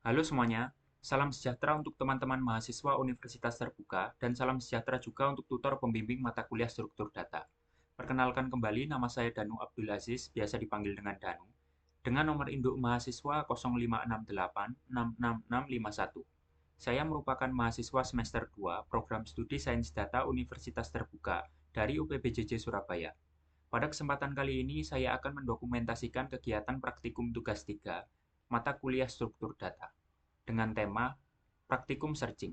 Halo semuanya, salam sejahtera untuk teman-teman mahasiswa Universitas Terbuka dan salam sejahtera juga untuk tutor pembimbing mata kuliah struktur data. Perkenalkan kembali, nama saya Danu Abdul Aziz, biasa dipanggil dengan Danu, dengan nomor induk mahasiswa 0568666651. Saya merupakan mahasiswa semester 2 Program Studi Sains Data Universitas Terbuka dari UPBJJ Surabaya. Pada kesempatan kali ini, saya akan mendokumentasikan kegiatan praktikum tugas 3 mata kuliah struktur data dengan tema praktikum searching.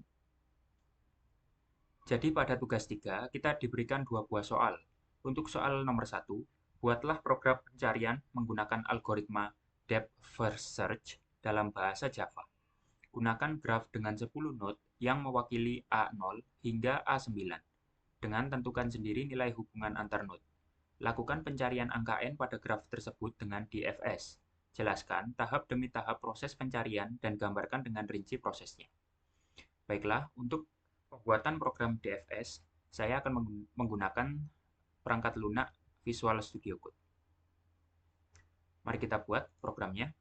Jadi pada tugas 3, kita diberikan dua buah soal. Untuk soal nomor 1, buatlah program pencarian menggunakan algoritma depth first search dalam bahasa Java. Gunakan graf dengan 10 node yang mewakili A0 hingga A9. Dengan tentukan sendiri nilai hubungan antar node. Lakukan pencarian angka N pada graf tersebut dengan DFS. Jelaskan tahap demi tahap proses pencarian dan gambarkan dengan rinci prosesnya. Baiklah, untuk pembuatan program DFS, saya akan menggunakan perangkat lunak Visual Studio Code. Mari kita buat programnya.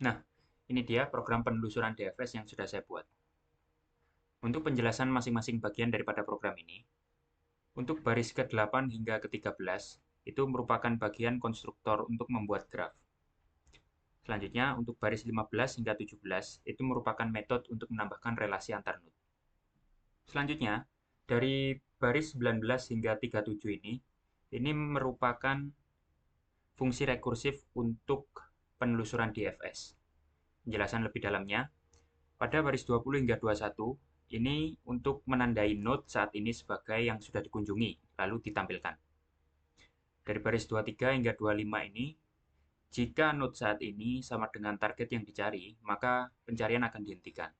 Nah, ini dia program penelusuran DFS yang sudah saya buat. Untuk penjelasan masing-masing bagian daripada program ini, untuk baris ke-8 hingga ke-13, itu merupakan bagian konstruktor untuk membuat graf. Selanjutnya, untuk baris 15 hingga 17, itu merupakan metode untuk menambahkan relasi antar node. Selanjutnya, dari baris 19 hingga 37 ini merupakan fungsi rekursif untuk penelusuran DFS. Penjelasan lebih dalamnya, pada baris 20 hingga 21, ini untuk menandai node saat ini sebagai yang sudah dikunjungi, lalu ditampilkan. Dari baris 23 hingga 25 ini, jika node saat ini sama dengan target yang dicari, maka pencarian akan dihentikan.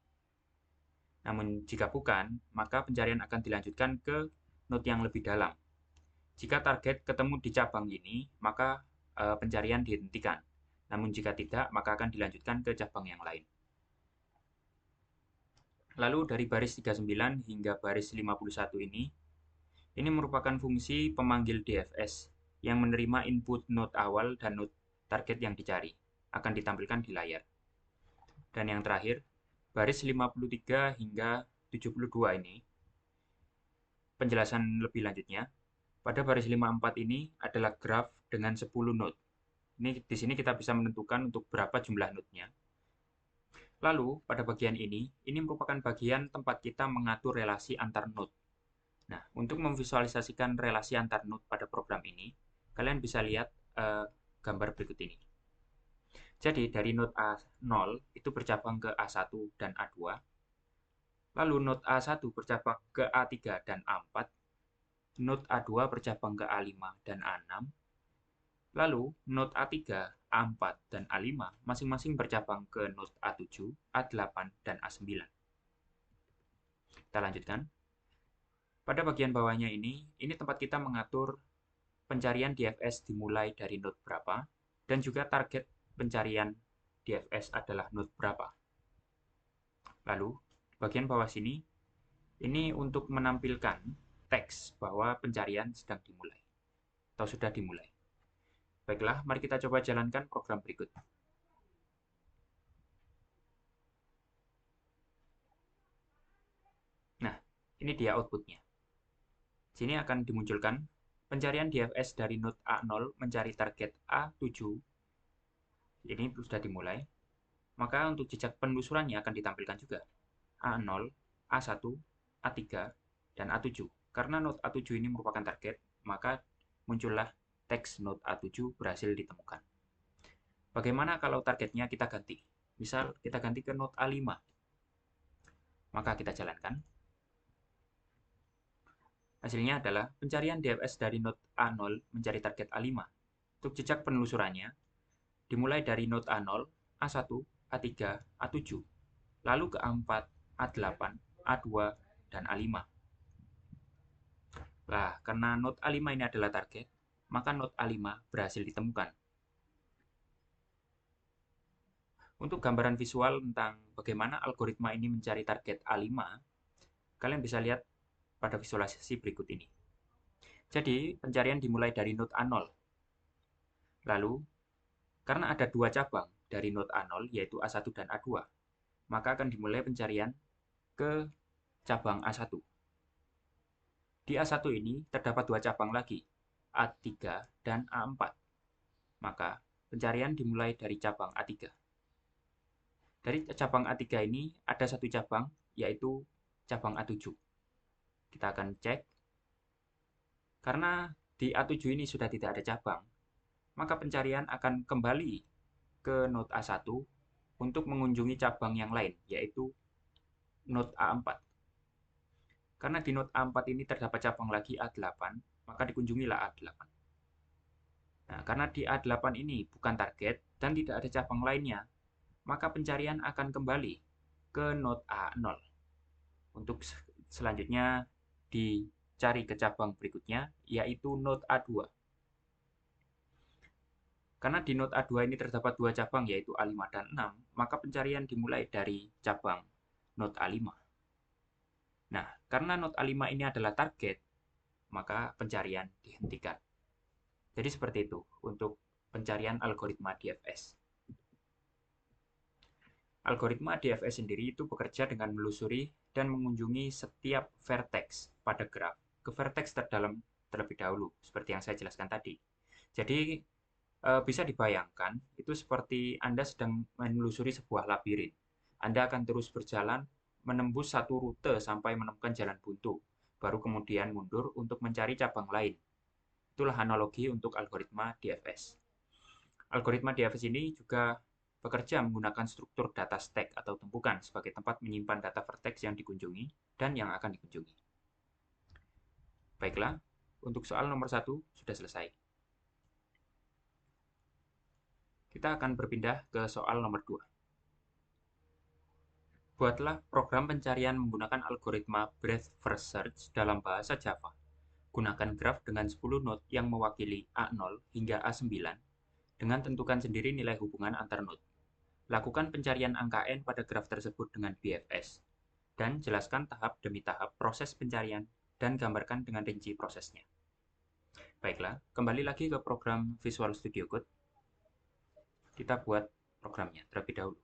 Namun jika bukan, maka pencarian akan dilanjutkan ke node yang lebih dalam. Jika target ketemu di cabang ini, maka pencarian dihentikan. Namun jika tidak, maka akan dilanjutkan ke cabang yang lain. Lalu dari baris 39 hingga baris 51 ini merupakan fungsi pemanggil DFS yang menerima input node awal dan node target yang dicari. Akan ditampilkan di layar. Dan yang terakhir, baris 53 hingga 72 ini, penjelasan lebih lanjutnya, pada baris 54 ini adalah graf dengan 10 node. Di sini kita bisa menentukan untuk berapa jumlah node-nya. Lalu, pada bagian ini merupakan bagian tempat kita mengatur relasi antar node. Nah, untuk memvisualisasikan relasi antar node pada program ini, kalian bisa lihat gambar berikut ini. Jadi, dari node A0 itu bercabang ke A1 dan A2. Lalu, node A1 bercabang ke A3 dan A4. Node A2 bercabang ke A5 dan A6. Lalu, node A3, A4, dan A5 masing-masing bercabang ke node A7, A8, dan A9. Kita lanjutkan. Pada bagian bawahnya ini tempat kita mengatur pencarian DFS dimulai dari node berapa, dan juga target pencarian DFS adalah node berapa. Lalu, bagian bawah sini, ini untuk menampilkan teks bahwa pencarian sedang dimulai, atau sudah dimulai. Baiklah, mari kita coba jalankan program berikut. Nah, ini dia outputnya. Sini akan dimunculkan pencarian DFS dari node A0 mencari target A7 ini sudah dimulai, maka untuk jejak penelusurannya akan ditampilkan juga A0, A1, A3, dan A7. Karena node A7 ini merupakan target, maka muncullah teks node A7 berhasil ditemukan. Bagaimana kalau targetnya kita ganti? Misal kita ganti ke node A5. Maka kita jalankan. Hasilnya adalah pencarian DFS dari node A0 mencari target A5. Untuk jejak penelusurannya, dimulai dari node A0, A1, A3, A7, lalu ke A4, A8, A2, dan A5. Nah, karena node A5 ini adalah target, maka node A5 berhasil ditemukan. Untuk gambaran visual tentang bagaimana algoritma ini mencari target A5, kalian bisa lihat pada visualisasi berikut ini. Jadi, pencarian dimulai dari node A0. Lalu, karena ada dua cabang dari node A0, yaitu A1 dan A2, maka akan dimulai pencarian ke cabang A1. Di A1 ini terdapat dua cabang lagi, A3 dan A4. Maka, pencarian dimulai dari cabang A3. Dari cabang A3 ini ada satu cabang, yaitu cabang A7. Kita akan cek. Karena di A7 ini sudah tidak ada cabang, maka pencarian akan kembali ke node A1 untuk mengunjungi cabang yang lain, yaitu node A4. Karena di node A4 ini terdapat cabang lagi A8, maka dikunjungilah A8. Nah, karena di A8 ini bukan target dan tidak ada cabang lainnya, maka pencarian akan kembali ke node A0. Untuk selanjutnya dicari ke cabang berikutnya, yaitu node A2. Karena di node A2 ini terdapat dua cabang, yaitu A5 dan 6, maka pencarian dimulai dari cabang node A5. Nah, karena node A5 ini adalah target, maka pencarian dihentikan. Jadi seperti itu untuk pencarian algoritma DFS. Algoritma DFS sendiri itu bekerja dengan menelusuri dan mengunjungi setiap vertex pada graf ke vertex terdalam terlebih dahulu, seperti yang saya jelaskan tadi. Jadi, bisa dibayangkan itu seperti Anda sedang menelusuri sebuah labirin. Anda akan terus berjalan menembus satu rute sampai menemukan jalan buntu, baru kemudian mundur untuk mencari cabang lain. Itulah analogi untuk algoritma DFS. Algoritma DFS ini juga bekerja menggunakan struktur data stack atau tumpukan sebagai tempat menyimpan data vertex yang dikunjungi dan yang akan dikunjungi. Baiklah, untuk soal nomor 1 sudah selesai. Kita akan berpindah ke soal nomor 2. Buatlah program pencarian menggunakan algoritma breadth first search dalam bahasa Java. Gunakan graf dengan 10 node yang mewakili A0 hingga A9 dengan tentukan sendiri nilai hubungan antar node. Lakukan pencarian angka N pada graf tersebut dengan BFS. Dan jelaskan tahap demi tahap proses pencarian dan gambarkan dengan rinci prosesnya. Baiklah, kembali lagi ke program Visual Studio Code. Kita buat programnya terlebih dahulu.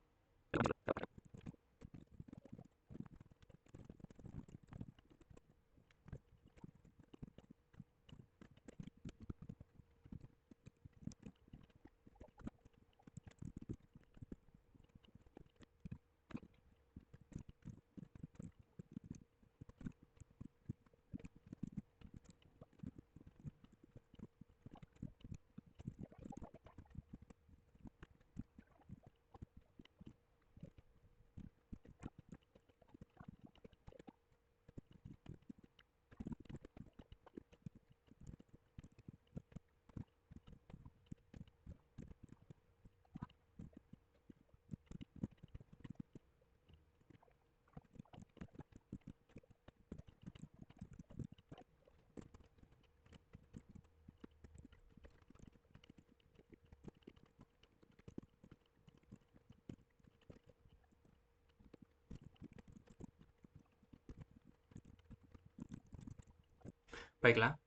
Baiklah,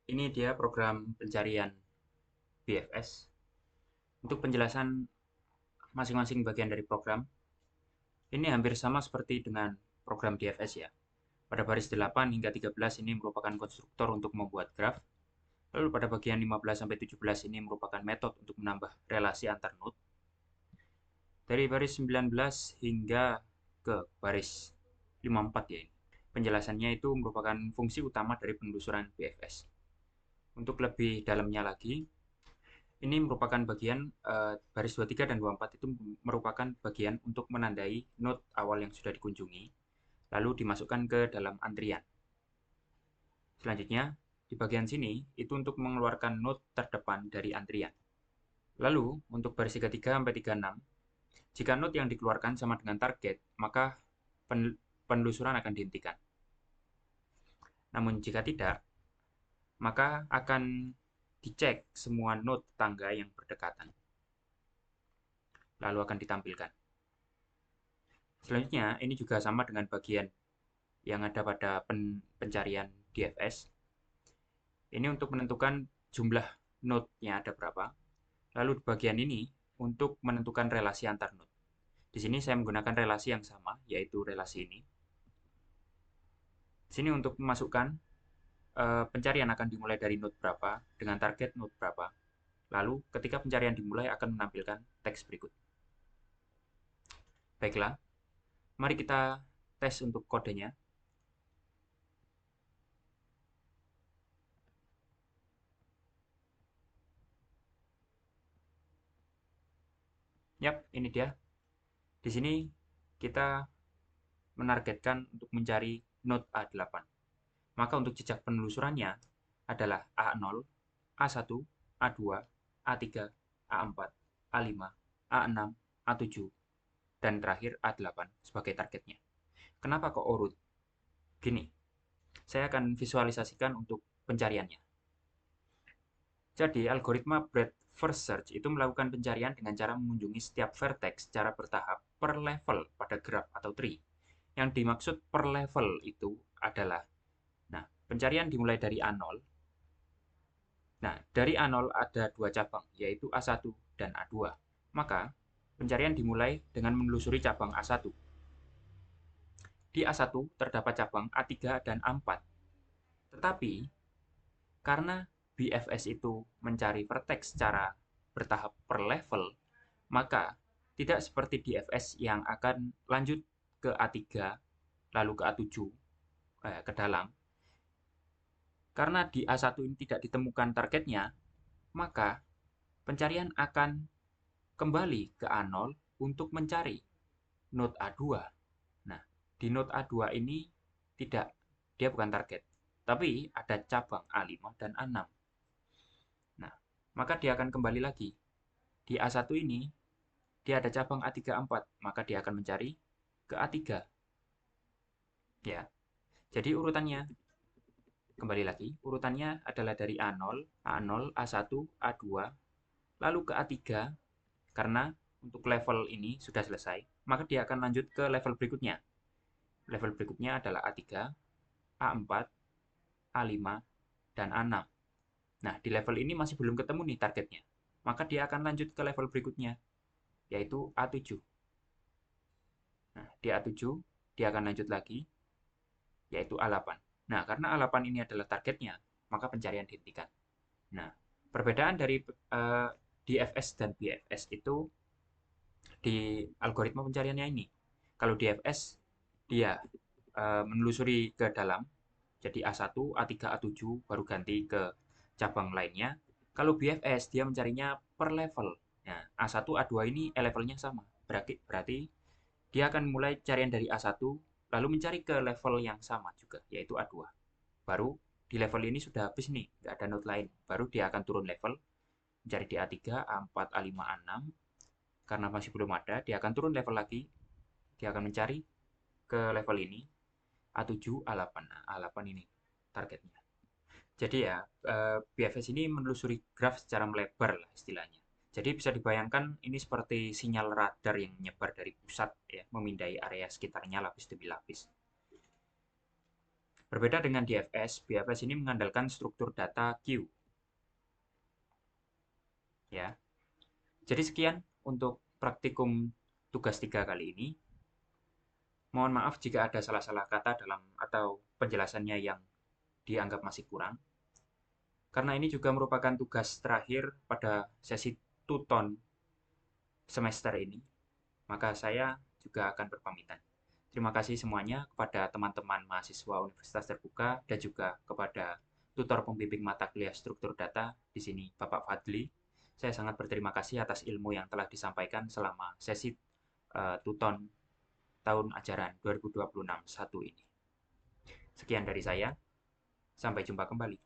ini dia program pencarian BFS. Untuk penjelasan masing-masing bagian dari program, ini hampir sama seperti dengan program DFS ya. Pada baris 8 hingga 13 ini merupakan konstruktor untuk membuat graf. Lalu pada bagian 15-17 ini merupakan metode untuk menambah relasi antar node. Dari baris 19 hingga ke baris 54 ya ini. Penjelasannya itu merupakan fungsi utama dari penelusuran BFS. Untuk lebih dalamnya lagi, ini merupakan bagian baris 23 dan 24 itu merupakan bagian untuk menandai node awal yang sudah dikunjungi, lalu dimasukkan ke dalam antrian. Selanjutnya, di bagian sini itu untuk mengeluarkan node terdepan dari antrian. Lalu, untuk baris 33 sampai 36, jika node yang dikeluarkan sama dengan target, maka penelusuran akan dihentikan. Namun jika tidak, maka akan dicek semua node tangga yang berdekatan. Lalu akan ditampilkan. Selanjutnya, ini juga sama dengan bagian yang ada pada pencarian DFS. Ini untuk menentukan jumlah node-nya ada berapa. Lalu di bagian ini untuk menentukan relasi antar node. Di sini saya menggunakan relasi yang sama, yaitu relasi ini. Di sini untuk memasukkan pencarian akan dimulai dari node berapa dengan target node berapa. Lalu ketika pencarian dimulai akan menampilkan teks berikut. Baiklah, mari kita tes untuk kodenya. Yap, ini dia. Di sini kita menargetkan untuk mencari node A8. Maka untuk jejak penelusurannya adalah A0, A1, A2, A3, A4, A5, A6, A7, dan terakhir A8 sebagai targetnya. Kenapa kok urut? Gini, saya akan visualisasikan untuk pencariannya. Jadi, algoritma breadth first search itu melakukan pencarian dengan cara mengunjungi setiap vertex secara bertahap per level pada graph atau tree. Yang dimaksud per level itu adalah, nah, pencarian dimulai dari A0. Nah, dari A0 ada dua cabang, yaitu A1 dan A2. Maka, pencarian dimulai dengan menelusuri cabang A1. Di A1 terdapat cabang A3 dan A4. Tetapi, karena BFS itu mencari vertex secara bertahap per level, maka tidak seperti DFS yang akan lanjut ke A3, lalu ke A7, ke dalam. Karena di A1 ini tidak ditemukan targetnya, maka pencarian akan kembali ke A0 untuk mencari node A2. Nah, di node A2 ini dia bukan target, tapi ada cabang A5 dan A6. Nah, maka dia akan kembali lagi. Di A1 ini, dia ada cabang A3, A4, maka dia akan mencari ke A3. Ya, jadi urutannya, kembali lagi, urutannya adalah dari A0, A0, A1, A2, lalu ke A3, karena untuk level ini sudah selesai, maka dia akan lanjut ke level berikutnya. Level berikutnya adalah A3, A4, A5, dan A6. Nah, di level ini masih belum ketemu nih targetnya. Maka dia akan lanjut ke level berikutnya, yaitu A7. Nah, di A7 dia akan lanjut lagi, yaitu A8. Nah, karena A8 ini adalah targetnya, maka pencarian dihentikan. Nah, perbedaan dari DFS dan BFS itu di algoritma pencariannya ini. Kalau DFS, dia menelusuri ke dalam, jadi A1, A3, A7, baru ganti ke cabang lainnya. Kalau BFS, dia mencarinya per level. Nah, A1, A2 ini levelnya sama. Berarti dia akan mulai carian dari A1, lalu mencari ke level yang sama juga, yaitu A2. Baru di level ini sudah habis nih, nggak ada node lain. Baru dia akan turun level, mencari di A3, A4, A5, A6. Karena masih belum ada, dia akan turun level lagi. Dia akan mencari ke level ini, A7, A8. Nah, A8 ini targetnya. Jadi ya, BFS ini menelusuri graf secara melebar lah istilahnya. Jadi bisa dibayangkan ini seperti sinyal radar yang menyebar dari pusat ya, memindai area sekitarnya lapis demi lapis. Berbeda dengan DFS, BFS ini mengandalkan struktur data queue. Ya. Jadi sekian untuk praktikum tugas 3 kali ini. Mohon maaf jika ada salah-salah kata dalam atau penjelasannya yang dianggap masih kurang. Karena ini juga merupakan tugas terakhir pada sesi tuton semester ini, maka saya juga akan berpamitan. Terima kasih semuanya kepada teman-teman mahasiswa Universitas Terbuka dan juga kepada tutor pembimbing mata kuliah struktur data di sini, Bapak Fadli. Saya sangat berterima kasih atas ilmu yang telah disampaikan selama sesi tuton tahun ajaran 2026-1 ini. Sekian dari saya, sampai jumpa kembali.